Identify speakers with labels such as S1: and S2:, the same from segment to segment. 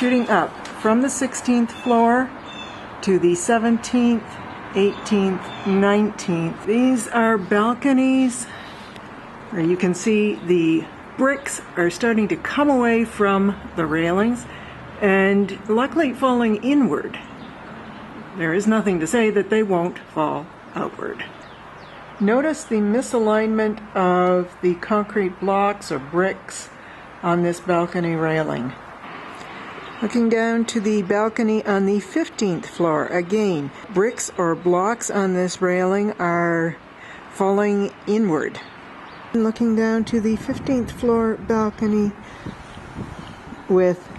S1: shooting up from the 16th floor to the 17th, 18th, 19th. These are balconies where you can see the bricks are starting to come away from the railings and luckily falling inward. There is nothing to say that they won't fall outward. Notice the misalignment of the concrete blocks or bricks on this balcony railing. Looking down to the balcony on the 15th floor, again, bricks or blocks on this railing are falling inward. Looking down to the 15th floor balcony with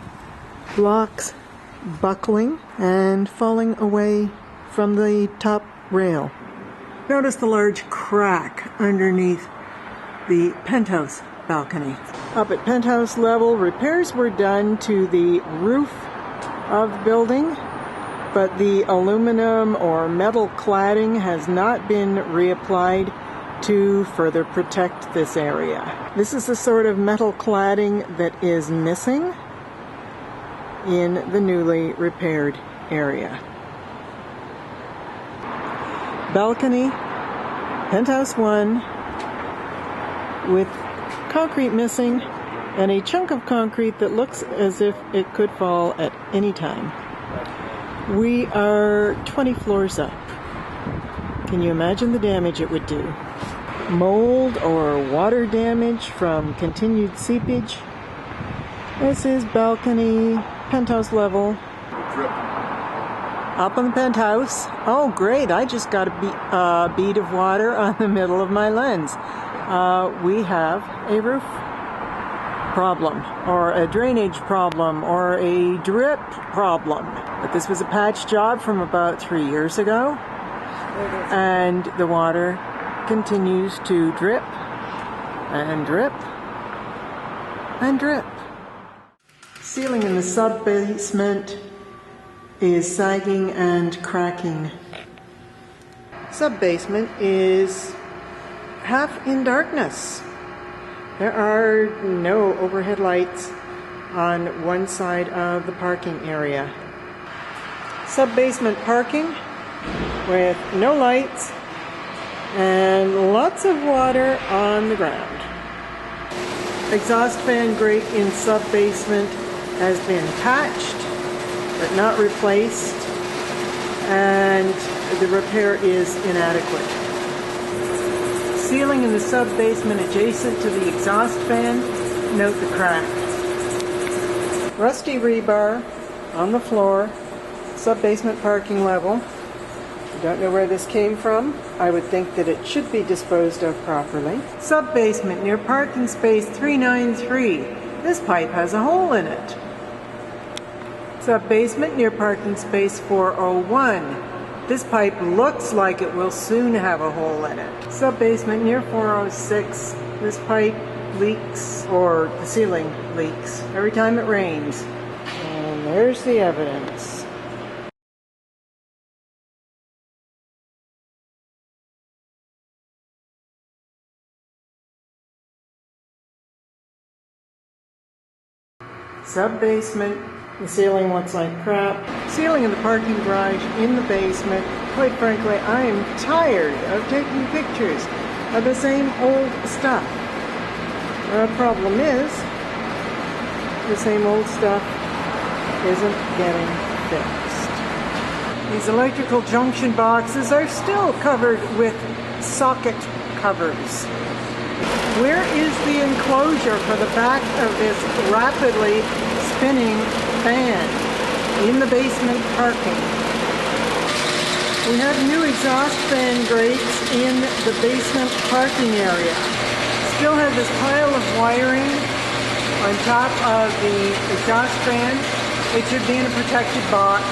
S1: blocks buckling and falling away from the top rail. Notice the large crack underneath the penthouse balcony. Up at penthouse level, repairs were done to the roof of the building, but the aluminum or metal cladding has not been reapplied to further protect this area. This is the sort of metal cladding that is missing in the newly repaired area. Balcony, penthouse 1, with concrete missing and a chunk of concrete that looks as if it could fall at any time. We are 20 floors up. Can you imagine the damage it would do? Mold or water damage from continued seepage. This is balcony, penthouse level. Up on the penthouse. Oh great, I just got a bead of water on the middle of my lens. We have a roof problem, or a drainage problem, or a drip problem. But this was a patch job from about 3 years ago, and the water continues to drip and drip and drip. Ceiling in the sub-basement is sagging and cracking. Sub-basement is half in darkness. There are no overhead lights on one side of the parking area. Sub-basement parking with no lights and lots of water on the ground. Exhaust fan grate in sub-basement has been patched but not replaced, and the repair is inadequate. Ceiling in the sub-basement adjacent to the exhaust fan, note the crack. Rusty rebar on the floor, sub-basement parking level. Don't know where this came from. I would think that it should be disposed of properly. Sub-basement near parking space 393. This pipe has a hole in it. Sub-basement near parking space 401. This pipe looks like it will soon have a hole in it. Sub-basement near 406. This pipe leaks, or the ceiling leaks, every time it rains. And there's the evidence. Sub-basement, the ceiling looks like crap. Ceiling in the parking garage in the basement. Quite frankly, I am tired of taking pictures of the same old stuff. The problem is, the same old stuff isn't getting fixed. These electrical junction boxes are still covered with socket covers. Where is the enclosure for the back of this rapidly spinning fan in the basement parking? We have new exhaust fan grates in the basement parking area. Still have this pile of wiring on top of the exhaust fan. It should be in a protected box.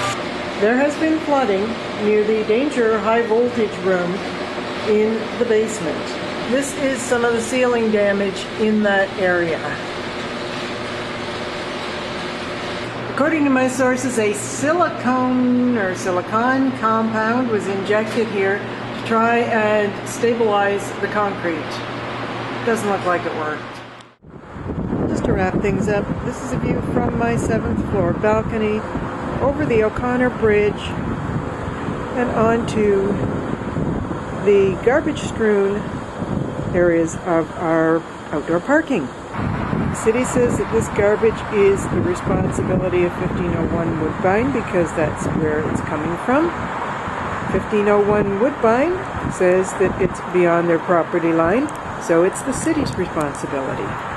S1: There has been flooding near the danger high voltage room in the basement. This is some of the ceiling damage in that area. According to my sources, a silicone compound was injected here to try and stabilize the concrete. Doesn't look like it worked. Just to wrap things up, this is a view from my 7th floor balcony over the O'Connor Bridge and onto the garbage-strewn areas of our outdoor parking. The city says that this garbage is the responsibility of 1501 Woodbine because that's where it's coming from. 1501 Woodbine says that it's beyond their property line, so it's the city's responsibility.